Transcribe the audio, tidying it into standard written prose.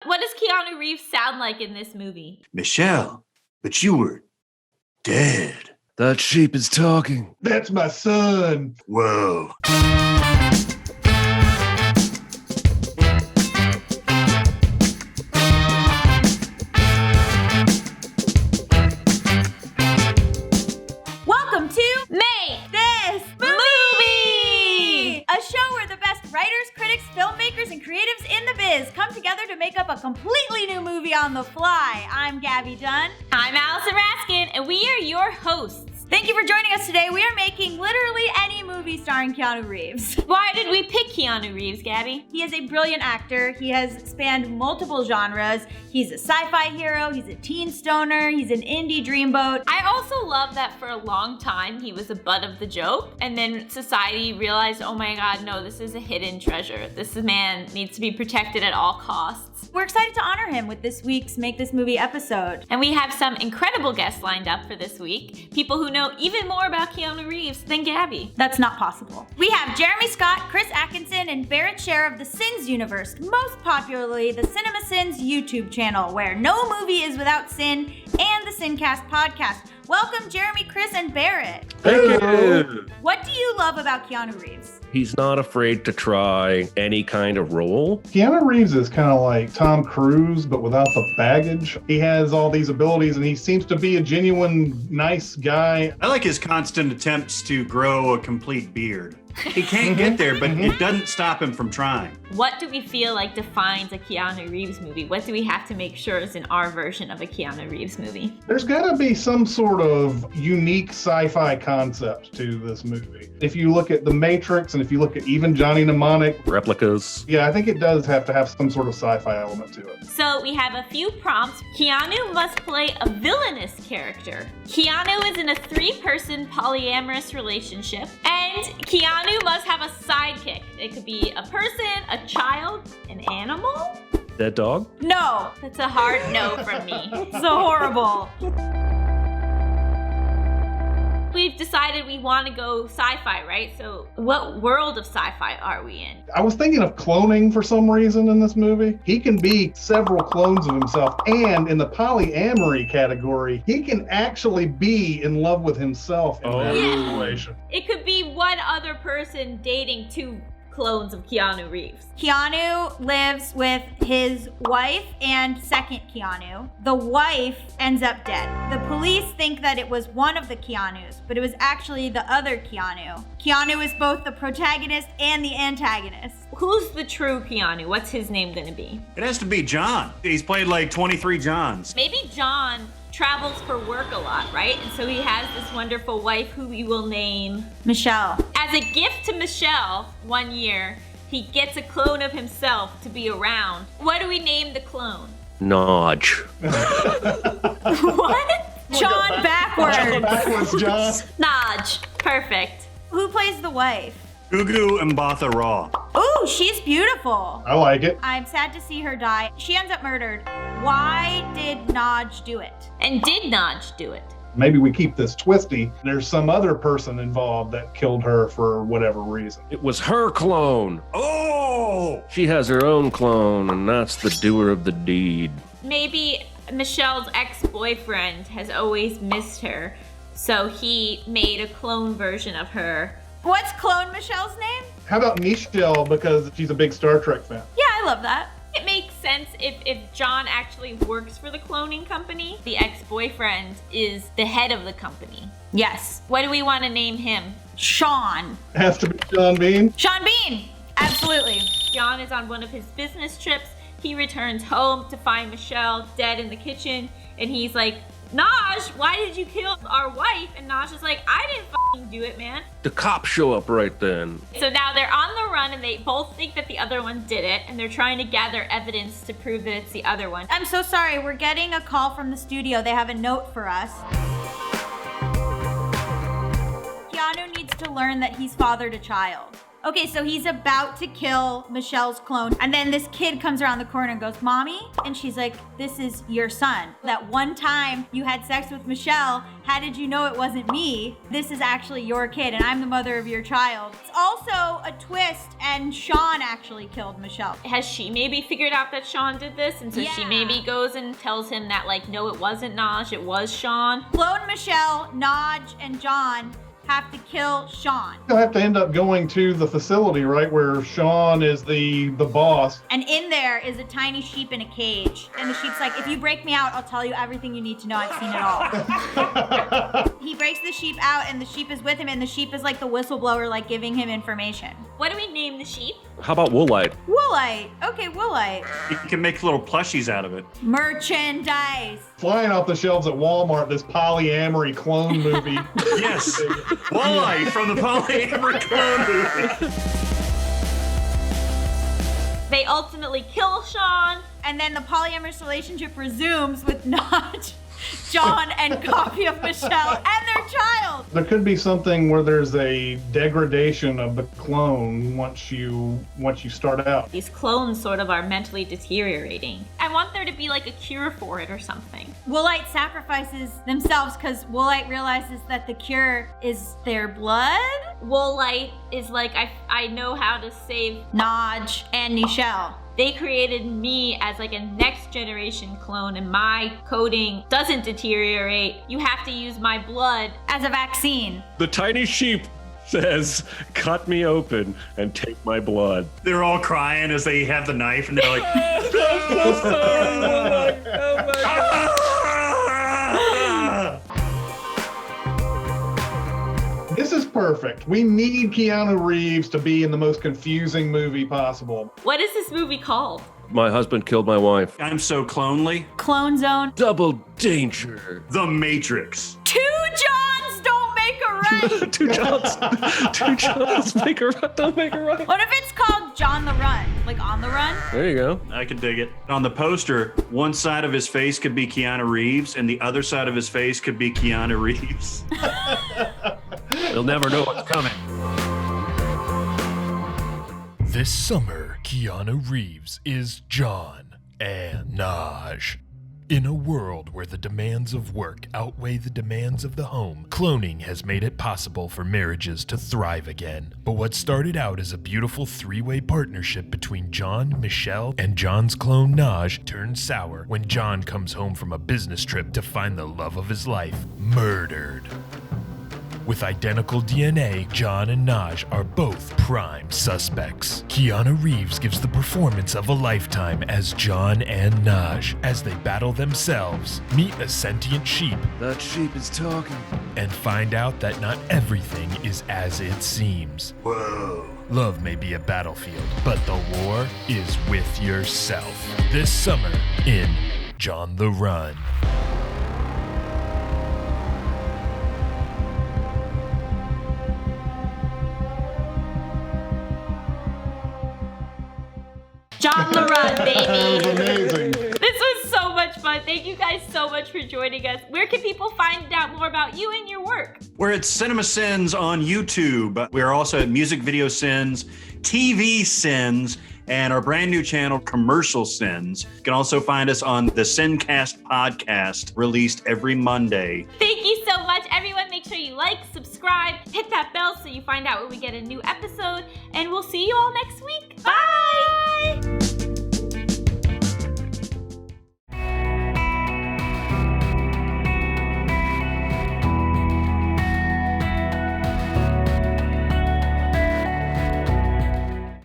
What does Keanu Reeves sound like in this movie? Michelle, but you were dead. That sheep is talking. That's my son. Whoa. Welcome to Make This Movie! A show where the best writers, critics, filmmakers, and creatives in the biz come together to make up a completely new movie on the fly. I'm Gaby Dunn. I'm Allison Raskin, and we are your hosts. Thank you for joining us today. We are making literally any movie starring Keanu Reeves. Why did we pick Keanu Reeves, Gaby? He is a brilliant actor. He has spanned multiple genres. He's a sci-fi hero, he's a teen stoner, he's an indie dreamboat. I also love that for a long time he was the butt of the joke, and then society realized, oh my god, no, this is a hidden treasure. This man needs to be protected at all costs. We're excited to honor him with this week's Make This Movie episode. And we have some incredible guests lined up for this week. People who know even more about Keanu Reeves than Gaby. That's not possible. We have Jeremy Scott, Chris Atkinson, and Barrett share of the Sins universe, most popularly the CinemaSins YouTube channel, where no movie is without sin, and the Sincast podcast. Welcome, Jeremy, Chris, and Barrett. Thank you. What do you love about Keanu Reeves? He's not afraid to try any kind of role. Keanu Reeves is kind of like Tom Cruise, but without the baggage. He has all these abilities, and he seems to be a genuine, nice guy. I like his constant attempts to grow a complete beard. He can't get there, but it doesn't stop him from trying. What do we feel like defines a Keanu Reeves movie? What do we have to make sure is in our version of a Keanu Reeves movie? There's got to be some sort of unique sci-fi concept to this movie. If you look at The Matrix, and if you look at even Johnny Mnemonic, Replicas. yeah, I think it does have to have some sort of sci-fi element to it. So we have a few prompts. Keanu must play a villainous character. Keanu is in a 3-person polyamorous relationship. And Keanu must have a sidekick. It could be a person, a child, an animal? Dead dog? No, that's a hard no from me. So horrible. We've decided we want to go sci-fi, right? So what world of sci-fi are we in? I was thinking of cloning for some reason in this movie. He can be several clones of himself, and in the polyamory category, he can actually be in love with himself in that situation. It could be one other person dating 2 clones of Keanu Reeves. Keanu lives with his wife and second Keanu. The wife ends up dead. The police think that it was one of the Keanus, but it was actually the other Keanu. Keanu is both the protagonist and the antagonist. Who's the true Keanu? What's his name gonna be? It has to be John. He's played like 23 Johns. Maybe John travels for work a lot, right? And so he has this wonderful wife who we will name Michelle. As a gift to Michelle, one year, he gets a clone of himself to be around. What do we name the clone? Nodge. What? John backwards. Backwards, John. Nodge. Perfect. Who plays the wife? Gugu Mbatha Raw. Ooh, she's beautiful. I like it. I'm sad to see her die. She ends up murdered. Why did Nodge do it? And did Nodge do it? Maybe we keep this twisty. There's some other person involved that killed her for whatever reason. It was her clone. Oh! She has her own clone, and that's the doer of the deed. Maybe Michelle's ex-boyfriend has always missed her, so he made a clone version of her. What's clone Michelle's name? How about Michelle, because she's a big Star Trek fan? Yeah, I love that. It makes sense if John actually works for the cloning company. The ex-boyfriend is the head of the company. Yes. What do we want to name him? Sean. Has to be Sean Bean. Sean Bean! Absolutely. John is on one of his business trips. He returns home to find Michelle dead in the kitchen, and he's like, Naj, why did you kill our wife? And Naj is like, I didn't fucking do it, man. The cops show up right then. So now they're on the run, and they both think that the other one did it, and they're trying to gather evidence to prove that it's the other one. I'm so sorry, we're getting a call from the studio. They have a note for us. Keanu needs to learn that he's fathered a child. Okay, so he's about to kill Michelle's clone. And then this kid comes around the corner and goes, Mommy? And she's like, this is your son. That one time you had sex with Michelle, how did you know it wasn't me? This is actually your kid and I'm the mother of your child. It's also a twist and Sean actually killed Michelle. Has she maybe figured out that Sean did this? And so she maybe goes and tells him that like, no, it wasn't Naj, it was Sean. Clone Michelle, Naj, and John have to kill Sean. You'll have to end up going to the facility, right, where Sean is the boss. And in there is a tiny sheep in a cage. And the sheep's like, if you break me out, I'll tell you everything you need to know. I've seen it all. He breaks the sheep out and the sheep is with him and the sheep is like the whistleblower, like giving him information. What do we name the sheep? How about Woolite? Woolite. Okay, Woolite. You can make little plushies out of it. Merchandise. Flying off the shelves at Walmart, this polyamory clone movie. Yes. Walleye from the polyamory clone movie. They ultimately kill Sean. And then the polyamorous relationship resumes with Naj, John, and copy of Michelle and their child. There could be something where there's a degradation of the clone once you start out. These clones sort of are mentally deteriorating. I want there to be like a cure for it or something. Woolite sacrifices themselves because Woolite realizes that the cure is their blood. Woolite is like, I know how to save. Naj and Michelle. They created me as like a next generation clone and my coding doesn't deteriorate. You have to use my blood. As a vaccine. The tiny sheep says, cut me open and take my blood. They're all crying as they have the knife and they're like, I'm so sorry, Woolite. Oh my God. This is perfect. We need Keanu Reeves to be in the most confusing movie possible. What is this movie called? My husband killed my wife. I'm so clonely. Clone Zone. Double danger. The Matrix. Two Johns don't make a right. Two Johns make a right. Don't make a right. What if it's called John the Run? Like on the run? There you go. I could dig it. On the poster, one side of his face could be Keanu Reeves and the other side of his face could be Keanu Reeves. You'll never know what's coming. This summer, Keanu Reeves is John and Naj. In a world where the demands of work outweigh the demands of the home, cloning has made it possible for marriages to thrive again. But what started out as a beautiful three-way partnership between John, Michelle, and John's clone Naj turns sour when John comes home from a business trip to find the love of his life murdered. With identical DNA, John and Naj are both prime suspects. Keanu Reeves gives the performance of a lifetime as John and Naj as they battle themselves, meet a sentient sheep, That sheep is talking. and find out that not everything is as it seems. Whoa. Love may be a battlefield, but the war is with yourself. This summer in John the Run. John the Run, That baby. was amazing. This was so much fun. Thank you guys so much for joining us. Where can people find out more about you and your work? We're at CinemaSins on YouTube. We're also at Music Video Sins, TV Sins, and our brand new channel, Commercial Sins. You can also find us on the Sincast podcast, released every Monday. Thank you so much, everyone. Make sure you like, subscribe, hit that bell so you find out when we get a new episode, and we'll see you all next week. Bye!